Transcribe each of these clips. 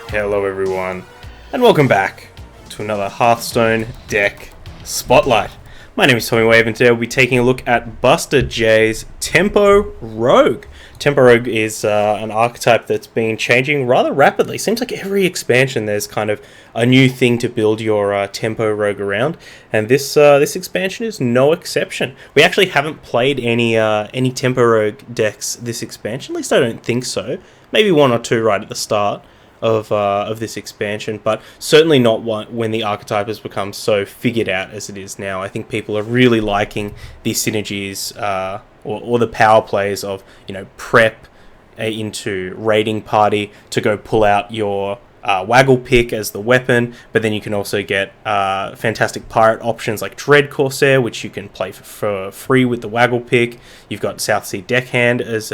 Hello everyone, and welcome back to another Hearthstone deck spotlight. My name is Tommy Wave, and today we'll be taking a look at BustaJ's Tempo Rogue. Tempo Rogue is an archetype that's been changing rather rapidly. Seems like every expansion there's kind of a new thing to build your Tempo Rogue around, and this expansion is no exception. We actually haven't played any Tempo Rogue decks this expansion, at least I don't think so. Maybe one or two right at the start of this expansion, but certainly not one when the archetype has become so figured out as it is now. I think people are really liking the synergies or the power plays of, you know, prep into raiding party to go pull out your waggle pick as the weapon, but then you can also get fantastic pirate options like Dread Corsair, which you can play for free with the waggle pick. You've got Southsea Deckhand as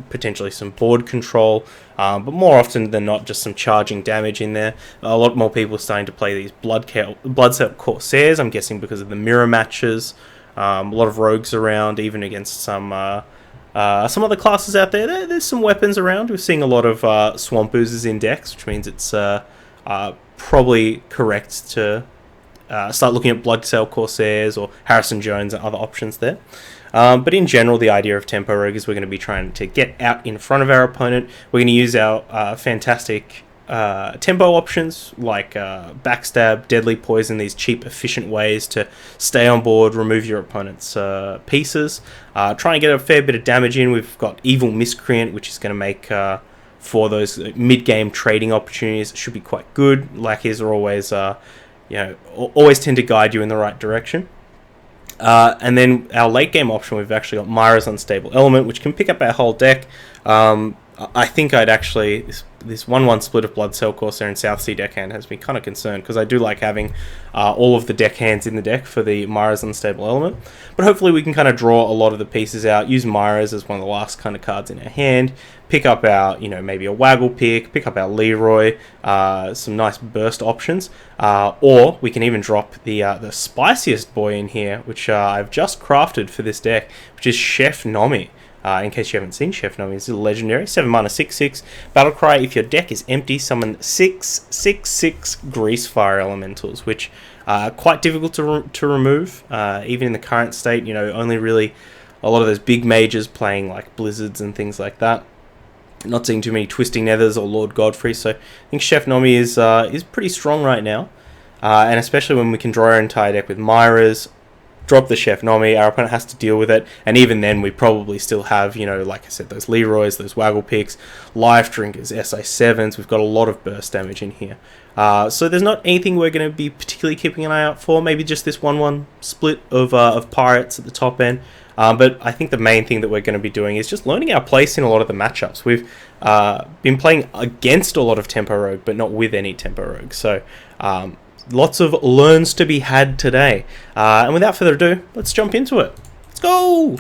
potentially some board control, but more often than not just some charging damage in there. A lot more people are starting to play these Bloodset Corsairs, I'm guessing because of the mirror matches. A lot of rogues around, even against some other classes out there. There's some weapons around. We're seeing a lot of Swamp Oozes in decks, which means it's probably correct to start looking at Bloodsail Corsairs or Harrison Jones and other options there. But in general, the idea of Tempo Rogue is we're going to be trying to get out in front of our opponent. We're going to use our fantastic tempo options like Backstab, Deadly Poison, these cheap, efficient ways to stay on board, remove your opponent's pieces. Try and get a fair bit of damage in. We've got Evil Miscreant, which is going to make for those mid-game trading opportunities. It should be quite good. Lackeys are always, always tend to guide you in the right direction. And then our late game option, we've actually got Myra's Unstable Element, which can pick up our whole deck. I think I'd actually... This 1-1 split of Bloodsail Corsair and Southsea Deckhand has me kind of concerned, because I do like having all of the deckhands in the deck for the Myra's Unstable Element. But hopefully we can kind of draw a lot of the pieces out, use Myra's as one of the last kind of cards in our hand, pick up our, maybe a Waggle pick up our Leroy, some nice burst options, or we can even drop the spiciest boy in here, which I've just crafted for this deck, which is Chef Nomi. In case you haven't seen Chef Nomi, it's a legendary 7 mana 6/6 battlecry. If your deck is empty, summon 6/6 Greasefire Elementals, which are quite difficult to remove, even in the current state. Only really a lot of those big mages playing like Blizzards and things like that. Not seeing too many Twisting Nethers or Lord Godfrey, so I think Chef Nomi is pretty strong right now, and especially when we can draw our entire deck with Myra's. Drop the Chef Nomi, our opponent has to deal with it, and even then we probably still have, like I said, those Leroys, those Waggle picks, Life Drinkers, SI7s. We've got a lot of burst damage in here. So there's not anything we're going to be particularly keeping an eye out for, maybe just this 1-1 split of pirates at the top end. But I think the main thing that we're going to be doing is just learning our place in a lot of the matchups. We've been playing against a lot of Tempo Rogue, but not with any Tempo Rogue. So lots of learns to be had today. And without further ado, let's jump into it. Let's go!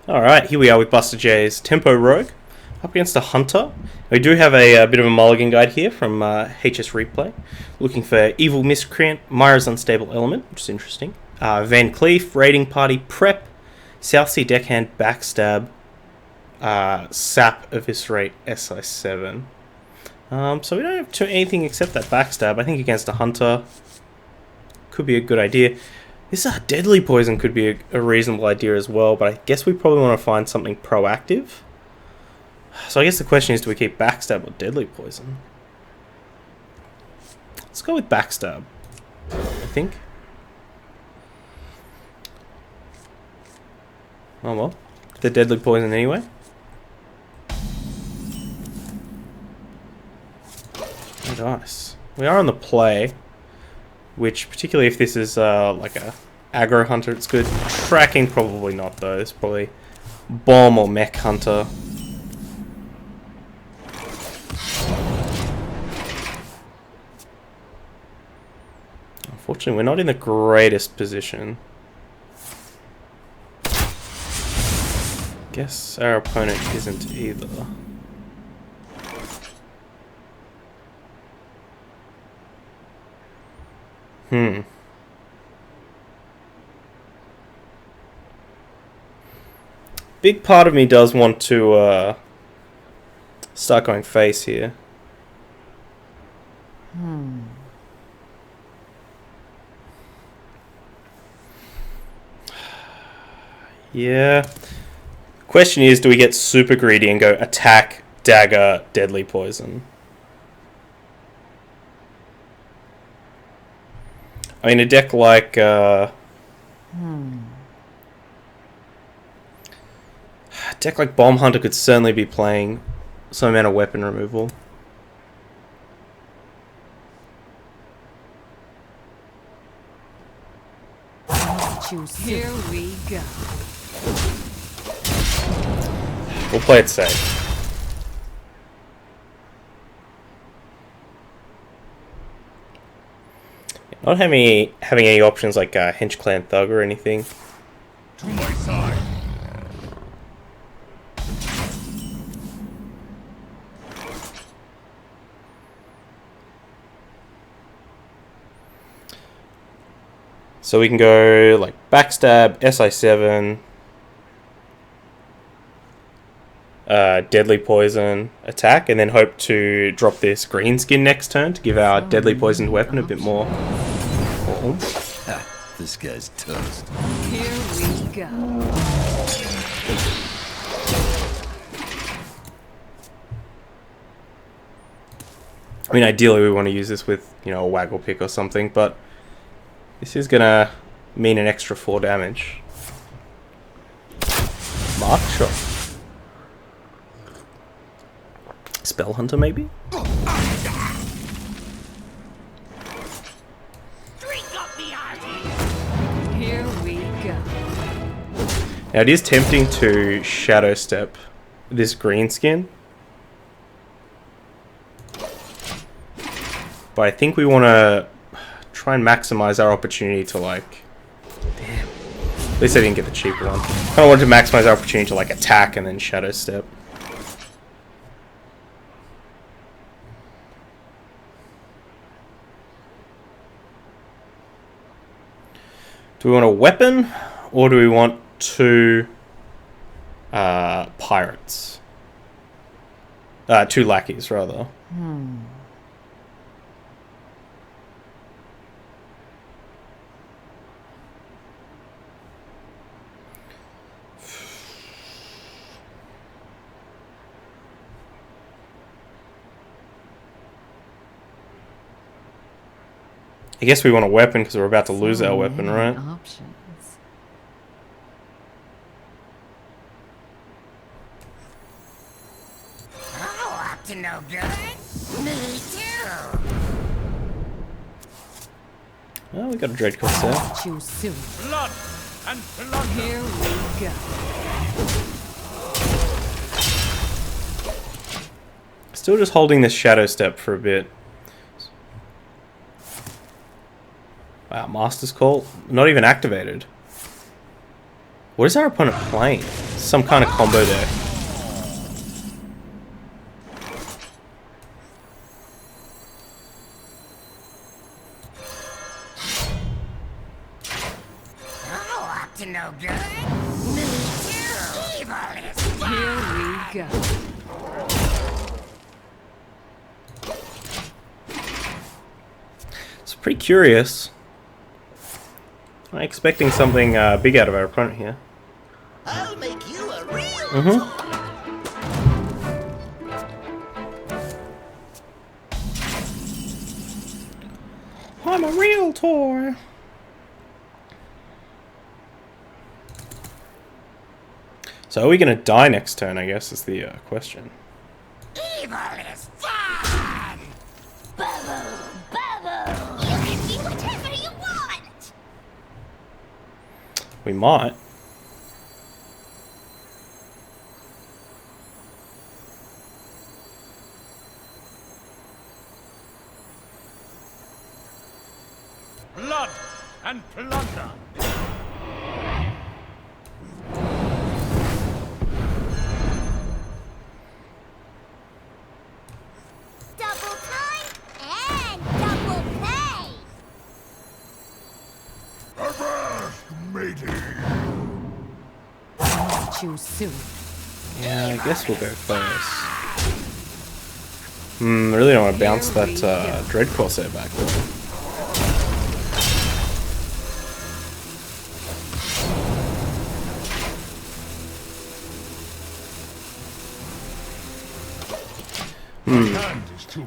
Alright, here we are with BustaJ's Tempo Rogue up against a Hunter. We do have a bit of a mulligan guide here from HS Replay. Looking for Evil Miscreant, Myra's Unstable Element, which is interesting. Van Cleef, Raiding Party, Prep, Southsea Deckhand, Backstab, Sap, Eviscerate, SI7. So we don't have anything except that Backstab. I think against a Hunter could be a good idea. This Deadly Poison could be a reasonable idea as well, but I guess we probably want to find something proactive. So I guess the question is, do we keep Backstab or Deadly Poison? Let's go with Backstab, I think. Oh well, the Deadly Poison anyway. Nice. We are on the play, which, particularly if this is like a aggro hunter, it's good. Tracking, probably not though. It's probably bomb or mech hunter. Unfortunately, we're not in the greatest position. Guess our opponent isn't either. Big part of me does want to start going face here. Yeah. Question is, do we get super greedy and go attack, dagger, deadly poison? I mean, a deck like... A deck like Bomb Hunter could certainly be playing some amount of weapon removal. Here we go. We'll play it safe. Not having any options like Hench Clan Thug or anything. To my side. So we can go like Backstab, SI7, Deadly Poison, attack, and then hope to drop this green skin next turn to give our Deadly Poisoned weapon a bit more. Ha, this guy's toast. Here we go. I mean, ideally we want to use this with, you know, a Waggle Pick or something, but this is gonna mean an extra 4 damage. Mark shot. Spell Hunter, maybe? Here we go. Now it is tempting to Shadow Step this green skin, but I think we want to try and maximize our opportunity to like... Damn. At least I didn't get the cheaper one. Kind of wanted to maximize our opportunity to like attack and then Shadow Step. Do we want a weapon, or do we want 2 pirates? 2 lackeys, rather. I guess we want a weapon because we're about to lose our weapon, right? Options. Oh, up to no good? Me too. Well, we got a Dread Cost there. Choose soon. Blood and blood. Here we go. Still just holding this Shadow Step for a bit. Wow, Master's Call? Not even activated. What is our opponent playing? Some kind of combo there. Oh, up to no good? Me too. Evil is Here we go. It's pretty curious. I'm expecting something big out of our opponent here. I'll make you a real I'm a real toy. So are we going to die next turn, I guess, is the question. evil is fun. Bubble, bubble. You can be whatever you want. We might. Blood and plunder. Double time and double pay. Avast, matey. Choose soon. Yeah, I guess we'll go first. I really don't want to bounce that Dread Corsair back there.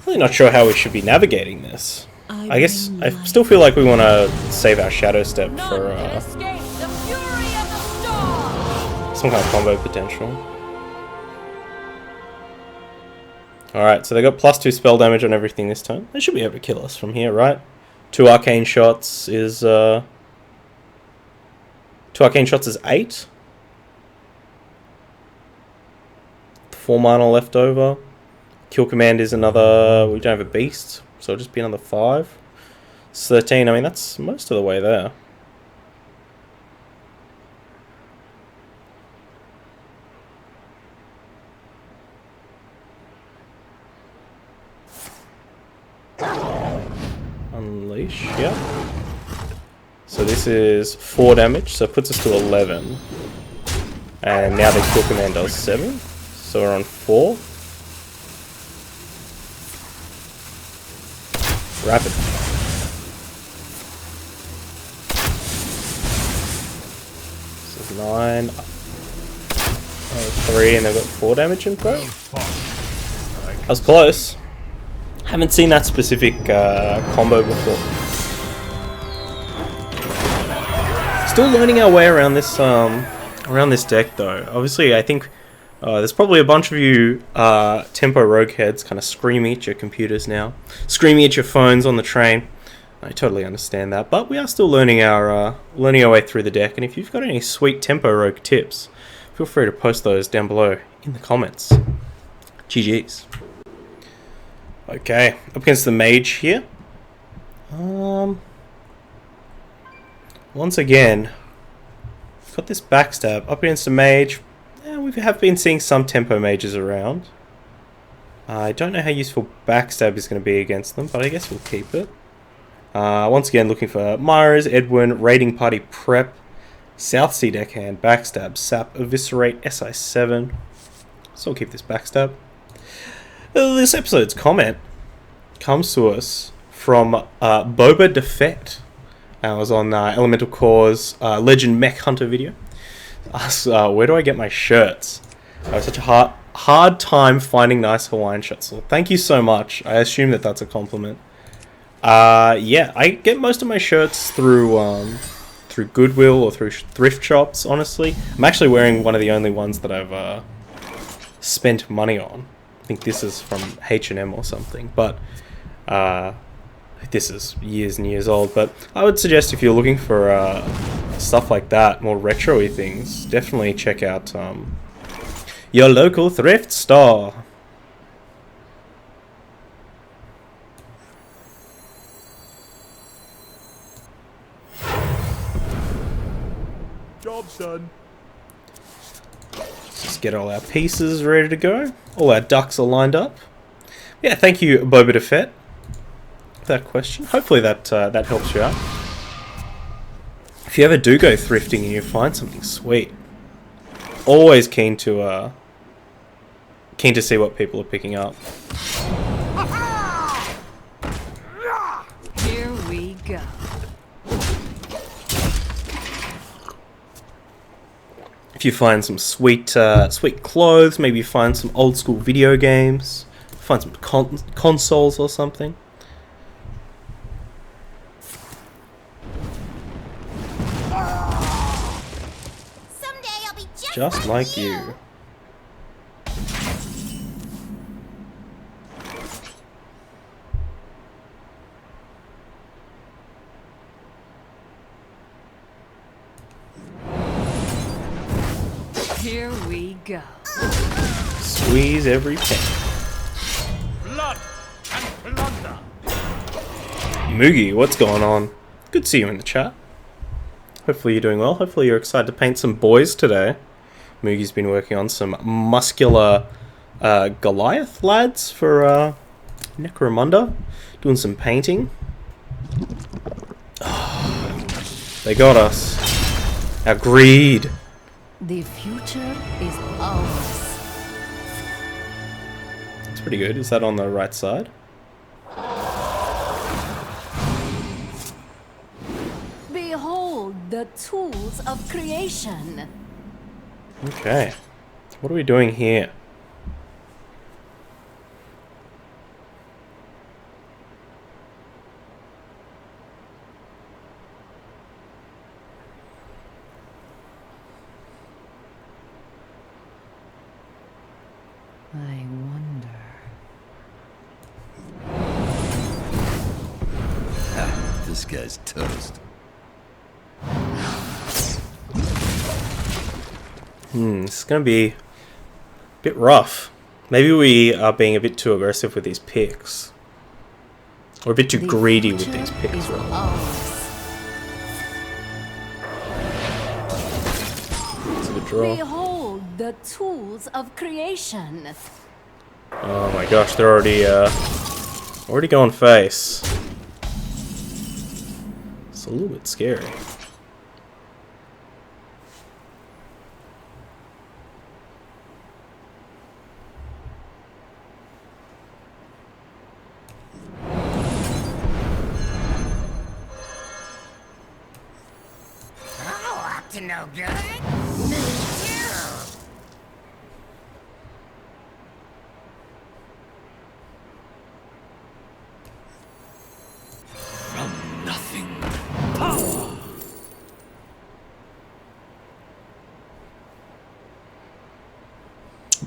Really not sure how we should be navigating this. I guess I still feel like we want to save our Shadow Step for some kind of combo potential. Alright, so they got +2 spell damage on everything this time. They should be able to kill us from here, right? 2 arcane shots is 2 arcane shots is 8. 4 mana left over. Kill command is another... we don't have a beast, so it'll just be another 5. It's 13, I mean that's most of the way there. Unleash, yeah. So this is 4 damage, so it puts us to 11. And now the kill command does 7, so we're on 4. Rapid. This is 9. 3, and they've got 4 damage in play. That was close. Haven't seen that specific combo before. Still learning our way around this deck though. Obviously, I think there's probably a bunch of you Tempo Rogue heads kind of screaming at your computers now, screaming at your phones on the train. I totally understand that, but we are still learning our way through the deck. And if you've got any sweet Tempo Rogue tips, feel free to post those down below in the comments. GG's. Okay, up against the mage here. Once again, got this backstab up against the mage. Yeah, we have been seeing some tempo mages around. I don't know how useful backstab is going to be against them, but I guess we'll keep it. Once again, looking for Myra's, Edwin, Raiding Party Prep, Southsea Deckhand, Backstab, Sap, Eviscerate, SI7. So we'll keep this backstab. This episode's comment comes to us from Boba de Fett. I was on Elemental Core's Legend Mech Hunter video. Asks, where do I get my shirts? I have such a hard time finding nice Hawaiian shirts. So thank you so much. I assume that that's a compliment. Yeah, I get most of my shirts through Goodwill or through thrift shops, honestly. I'm actually wearing one of the only ones that I've spent money on. I think this is from H&M or something, but this is years and years old. But I would suggest if you're looking for stuff like that, more retro-y things, definitely check out your local thrift store. Job's done. Just get all our pieces ready to go. All our ducks are lined up. Yeah, thank you, Boba de Fett, for that question. Hopefully that helps you out. If you ever do go thrifting and you find something sweet, always keen to see what people are picking up. Here we go. If you find some sweet clothes, maybe you find some old school video games, find some consoles or something. Someday I'll be Just like you. Here we go. Squeeze every penny. Blood and plunder. Moogie, what's going on? Good to see you in the chat. Hopefully you're doing well. Hopefully you're excited to paint some boys today. Moogie's been working on some muscular Goliath lads for Necromunda. Doing some painting. They got us. Our greed. The future is ours. Let's pretty good. Is that on the right side? Behold the tools of creation. Okay. What are we doing here? I wonder. This guy's toast. This is gonna be a bit rough. Maybe we are being a bit too aggressive with these picks. Or a bit too greedy with these picks, rather. It's a good draw. Behold the tools of creation. Oh my gosh, they're already going face. It's a little bit scary. Oh, up to no good? Me too. From nothing.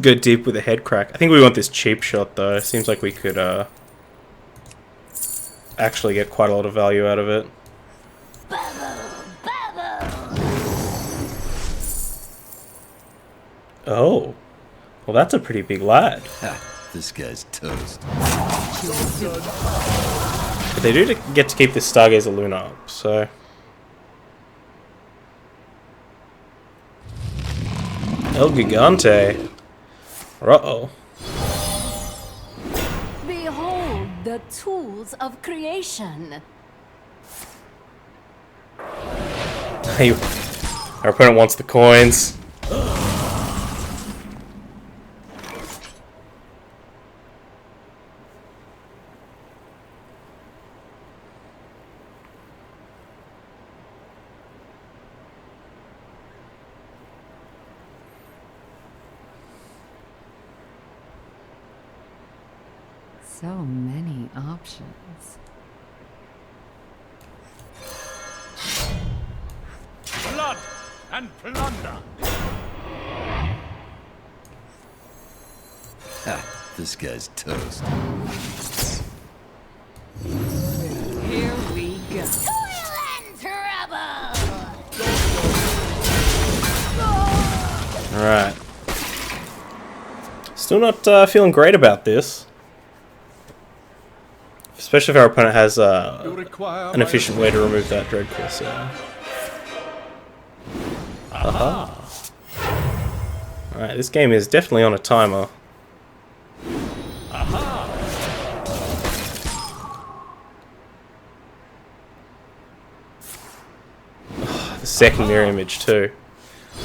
Go deep with a head crack. I think we want this cheap shot though. Seems like we could actually get quite a lot of value out of it. Oh. Well, that's a pretty big lad. This guy's toast. But they do get to keep this Stargazer Luna up, so... El Gigante. Uh-oh. Behold the tools of creation. Hey, our opponent wants the coins. So many options. Blood and plunder. This guy's toast. Here we go. Toil and trouble. Alright. Still not feeling great about this. Especially if our opponent has an efficient way to remove that Dread Corsair. Aha. Alright, this game is definitely on a timer. The second mirror image too.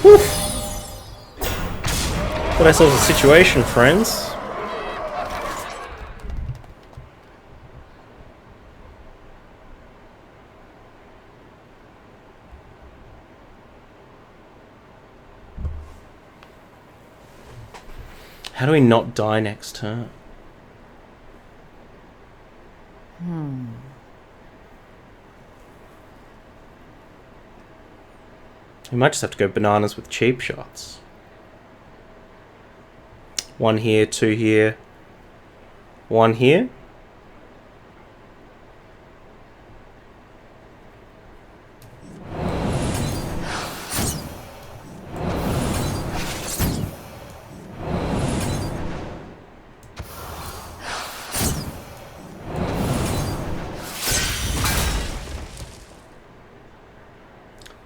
Whew. Got ourselves a situation, friends. How do we not die next turn? We might just have to go bananas with cheap shots. One here, two here, one here.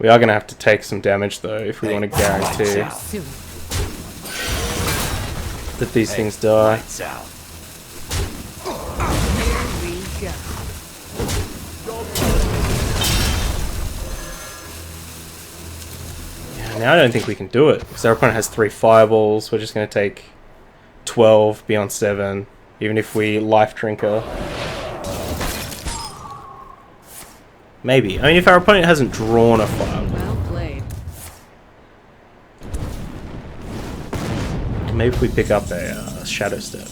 We are going to have to take some damage though if we want to guarantee that these things die. Lights out. Here we go. Yeah, now I don't think we can do it because our opponent has 3 fireballs. We're just going to take 12 beyond 7. Even if we life drink her. Maybe. I mean, if our opponent hasn't drawn a fire. Well played. Maybe if we pick up a Shadow Step.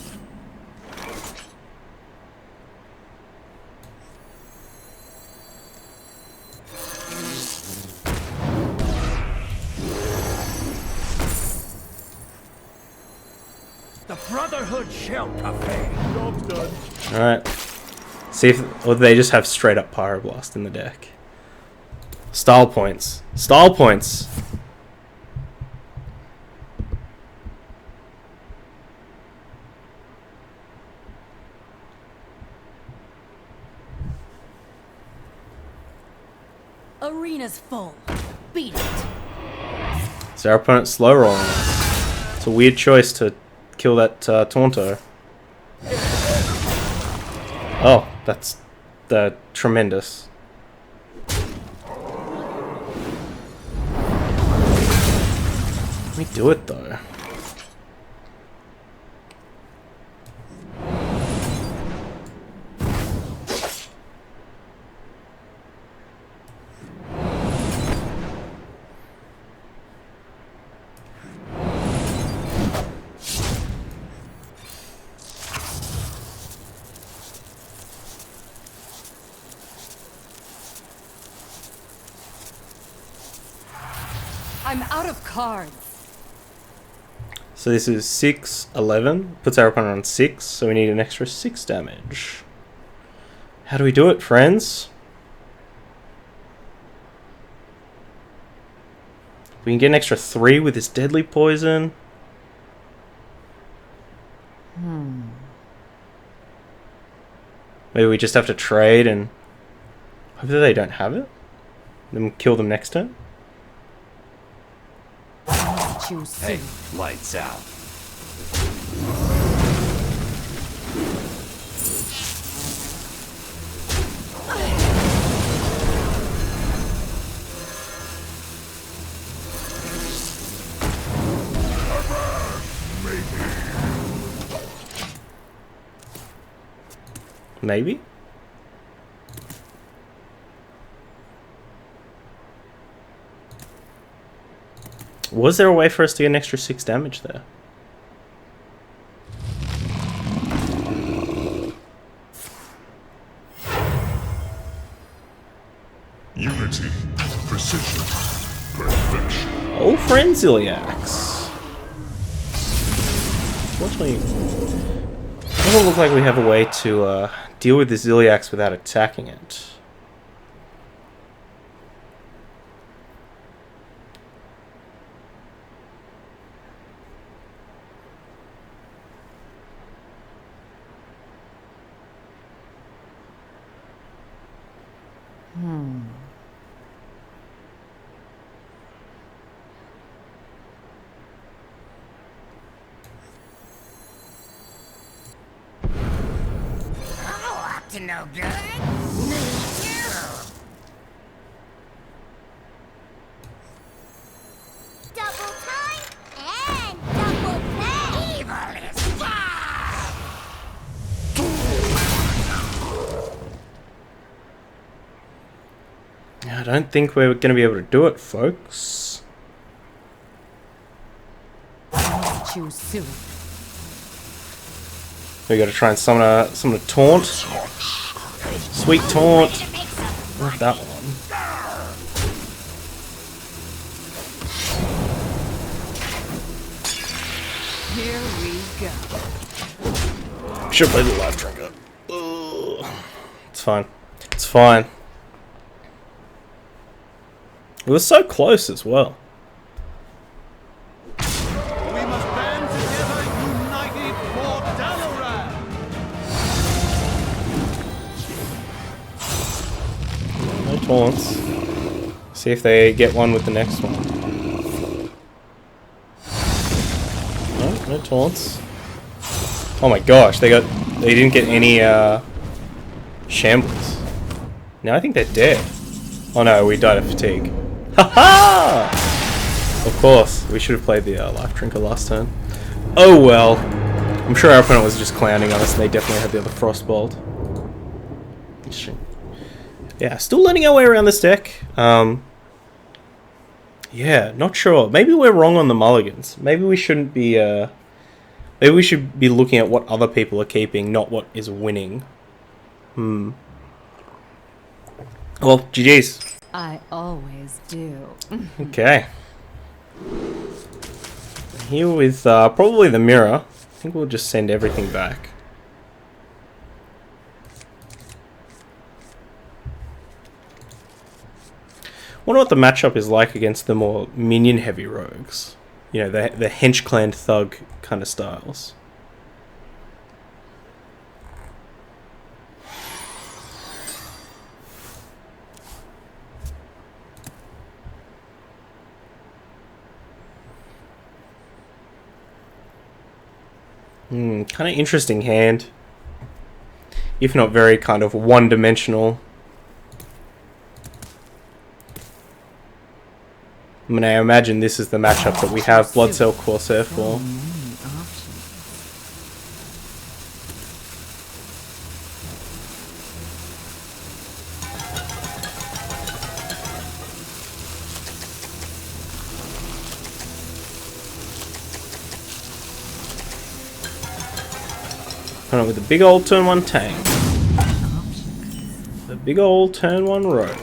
The Brotherhood shall prevail. Job's done. Alright. See if... Or they just have straight up Pyroblast in the deck. Style points. Style points! Arena's full. Beat it. Is our opponent slow rolling us? It's a weird choice to kill that Taunto. Oh, that's tremendous. Let me do it though. I'm out of cards. So this is 6, 11. Puts our opponent on 6, so we need an extra 6 damage. How do we do it, friends? We can get an extra 3 with this deadly poison. Maybe we just have to trade and hope that they don't have it. Then kill them next turn. Choose Hey, lights out. Maybe? Was there a way for us to get an extra 6 damage there? Unity, precision, perfection. Oh, friend Ziliax. Fortunately, doesn't look like we have a way to deal with this Ziliax without attacking it. Oh, up to no good. Me too. Double time and double pay. Evil is dead. I don't think we're going to be able to do it, folks. Choose soon. We got to try and summon a taunt. Sweet taunt. Not that one. Here we go. Should play the life drinker. Ugh. It's fine. It's fine. It was so close as well. We must band together, united for Dalaran. No taunts. See if they get one with the next one. No, no taunts. Oh my gosh, they didn't get any shambles. Now I think they're dead. Oh no, we died of fatigue. Haha! Of course, we should have played the life drinker last turn. Oh well. I'm sure our opponent was just clowning on us, and they definitely had the other Frostbolt. Interesting. Yeah, still learning our way around this deck. Yeah, not sure. Maybe we're wrong on the mulligans. Maybe we shouldn't be, maybe we should be looking at what other people are keeping, not what is winning. Well, GG's. I always do. Okay. Here with probably the mirror. I think we'll just send everything back. Wonder what the matchup is like against the more minion heavy rogues. You know, the hench clan thug kind of styles. Kind of interesting hand. If not very kind of one-dimensional. I mean, I imagine this is the matchup that we have Blood Cell Corsair for. With the big old turn 1 tank. The big old turn 1 rogue.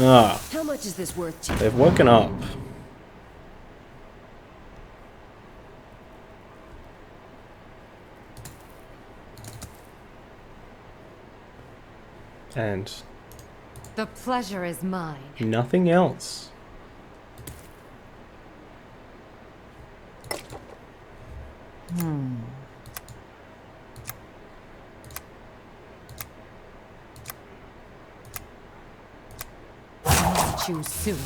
Ah. How much is this worth to you? They've woken up. And The pleasure is mine. nothing else. Choose soon.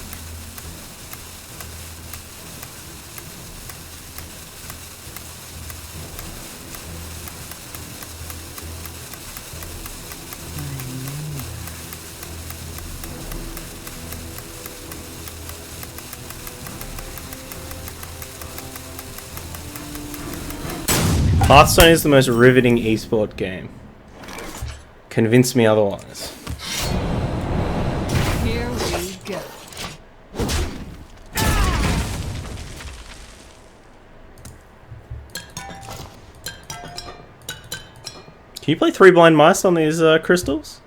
Hearthstone is the most riveting esport game. Convince me otherwise. Here we go. Can you play 3 blind mice on these crystals?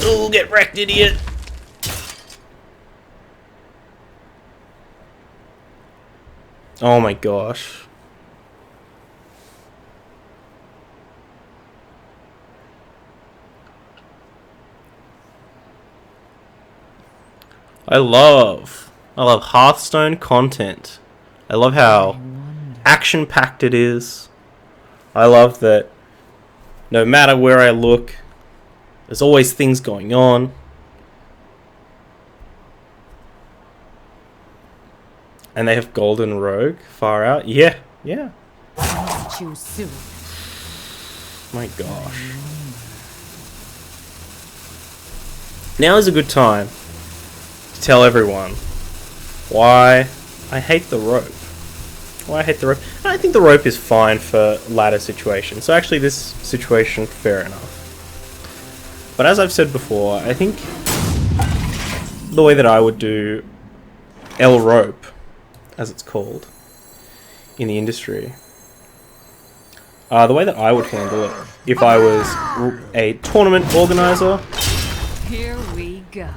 Oh, get wrecked, idiot! Oh my gosh. I love Hearthstone content. I love how action-packed it is. I love that no matter where I look, there's always things going on. And they have Golden Rogue far out. Yeah, yeah. Choose soon. My gosh. Now is a good time to tell everyone why I hate the rope. Why I hate the rope. I think the rope is fine for ladder situations. So actually this situation, fair enough. But as I've said before, I think the way that I would do L rope, as it's called in the industry, the way that I would handle it if I was a tournament organizer Here we go.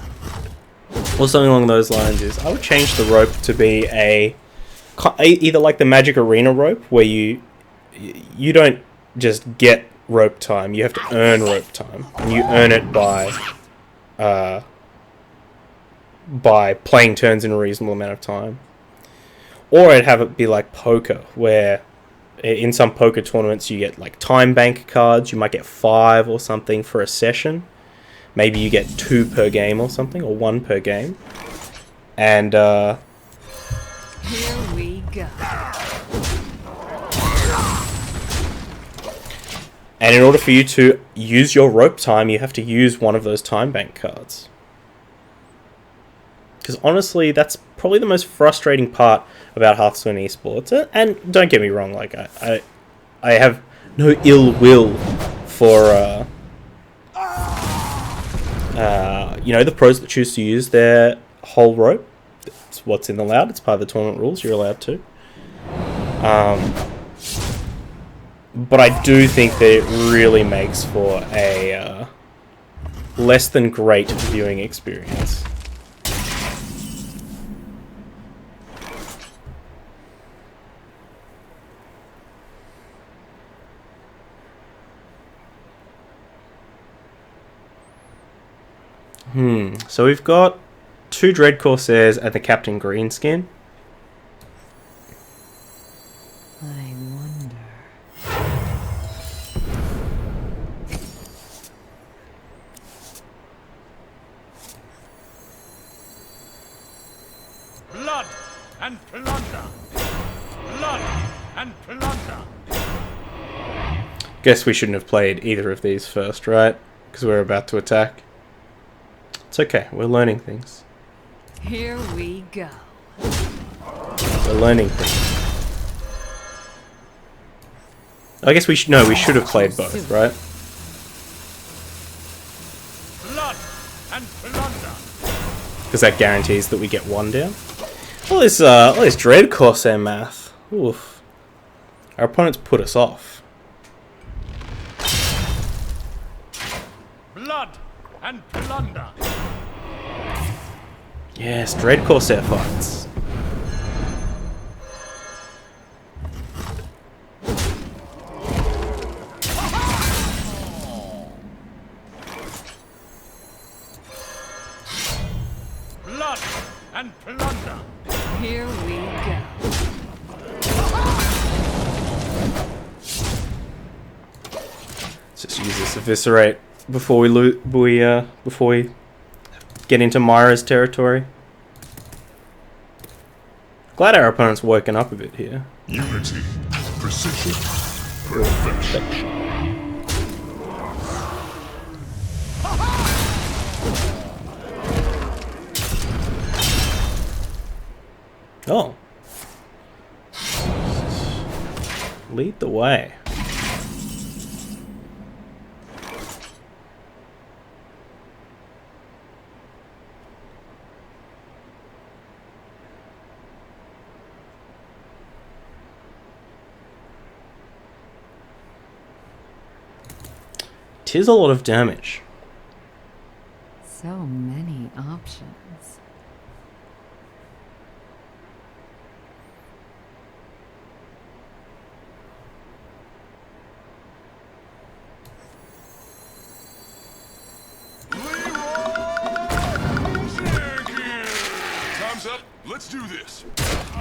or something along those lines is I would change the rope to be either like the Magic Arena rope where you don't just get rope time, you have to earn rope time, and you earn it by playing turns in a reasonable amount of time. Or I'd have it be like poker, where in some poker tournaments you get like time bank cards. You might get 5 or something for a session. Maybe you get 2 per game or something, or 1 per game. And Here we go. And in order for you to use your rope time, you have to use one of those time bank cards. Because honestly, that's probably the most frustrating part about Hearthstone esports. And don't get me wrong, like I have no ill will for you know, the pros that choose to use their whole rope. It's what's in allowed. It's part of the tournament rules. You're allowed to. But I do think that it really makes for a less than great viewing experience. So we've got 2 Dread Corsairs and the Captain Greenskin. I wonder. Blood and plunder. Blood and plunder. Guess we shouldn't have played either of these first, right? Because we're about to attack. It's okay, we're learning things. Here we go. We're learning things. I guess we should have played both, right? Blood and plunder. Because that guarantees that we get 1 down. All this Dread Corsair math. Oof. Our opponents put us off. Blood and plunder. Yes, Dread Corsair fights. Blood and plunder. Here we go. Let's just use this Eviscerate before we get into Myra's territory. Glad our opponent's woken up a bit here. Unity, precision, perfection. Oh. Lead the way. Tis a lot of damage. So many options. Time's up. Let's do this.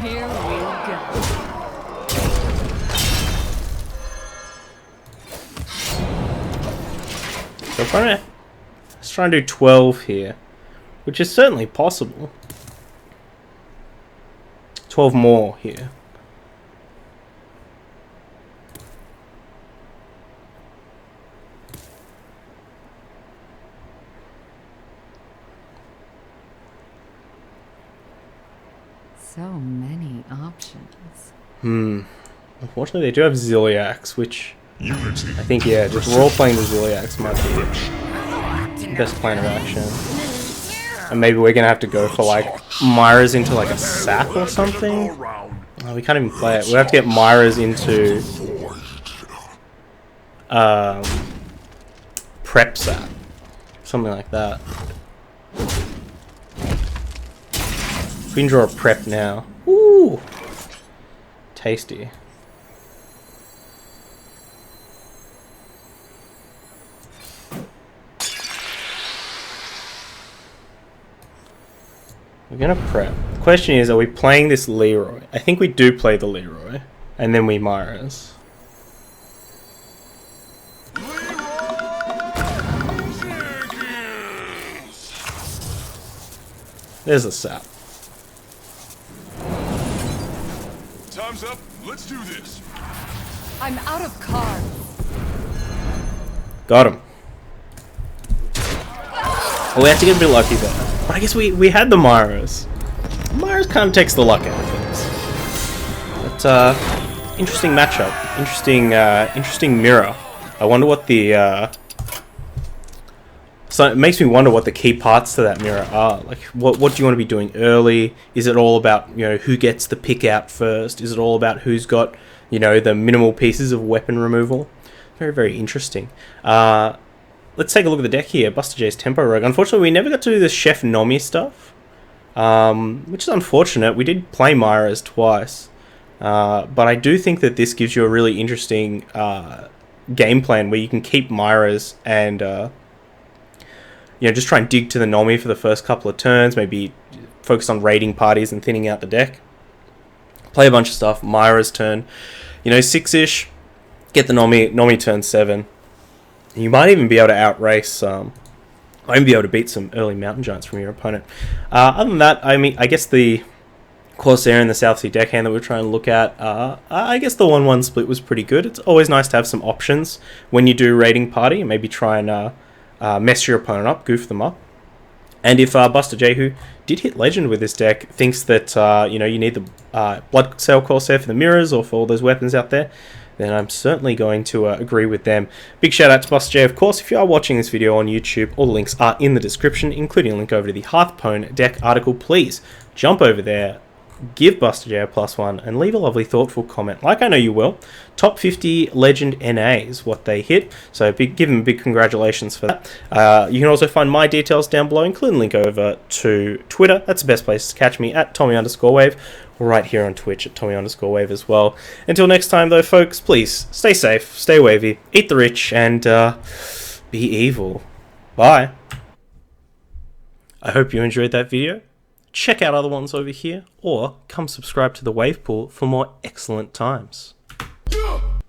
Here we go. So let's try and do 12 here, which is certainly possible. 12 more here. So many options. Unfortunately, they do have Ziliax, which Unity. I think, yeah, just role-playing the Ziliax might be the best plan of action. And maybe we're going to have to go for, like, Myra's into, like, a sap or something. Oh, we can't even play it. We'll have to get Myra's into prep sap. Something like that. We can draw a prep now. Ooh! Tasty. We're gonna prep. The question is, are we playing this Leroy? I think we do play the Leroy. And then we Myra's. There's a sap. Time's up. Let's do this. I'm out of cards. Got him. Well, we had to get a bit lucky there. But I guess we had the Myras. Myras kind of takes the luck out of things. But, interesting matchup. Interesting mirror. I wonder what the, so it makes me wonder what the key parts to that mirror are. Like, what do you want to be doing early? Is it all about, who gets the pick out first? Is it all about who's got, the minimal pieces of weapon removal? Very, very interesting. Let's take a look at the deck here. BustaJ's Tempo Rogue. Unfortunately, we never got to do the Chef Nomi stuff, which is unfortunate. We did play Myras twice, but I do think that this gives you a really interesting game plan where you can keep Myras and just try and dig to the Nomi for the first couple of turns. Maybe focus on raiding parties and thinning out the deck. Play a bunch of stuff. Myra's turn, 6-ish. Get the Nomi turn 7. You might even be able to outrace, might even be able to beat some early Mountain Giants from your opponent. Other than that, I guess the Corsair and the South Sea deckhand that we're trying to look at, I guess the 1-1 split was pretty good. It's always nice to have some options when you do raiding party. Maybe try and mess your opponent up, goof them up. And if BustaJ, who did hit Legend with this deck, thinks that you need the Blood Sail Corsair for the mirrors or for all those weapons out there, then I'm certainly going to agree with them. Big shout out to BustaJ, of course. If you are watching this video on YouTube, all the links are in the description, including a link over to the Hearthstone deck article. Please jump over there, give BustaJ a +1, and leave a lovely, thoughtful comment, like I know you will. Top 50 Legend NAs, what they hit. So give them a big congratulations for that. You can also find my details down below, including a link over to Twitter. That's the best place to catch me, at Tommy_Wave. Right here on Twitch at Tommy_Wave as well. Until next time, though, folks, please stay safe, stay wavy, eat the rich, and be evil. Bye. I hope you enjoyed that video. Check out other ones over here, or come subscribe to the Wave Pool for more excellent times.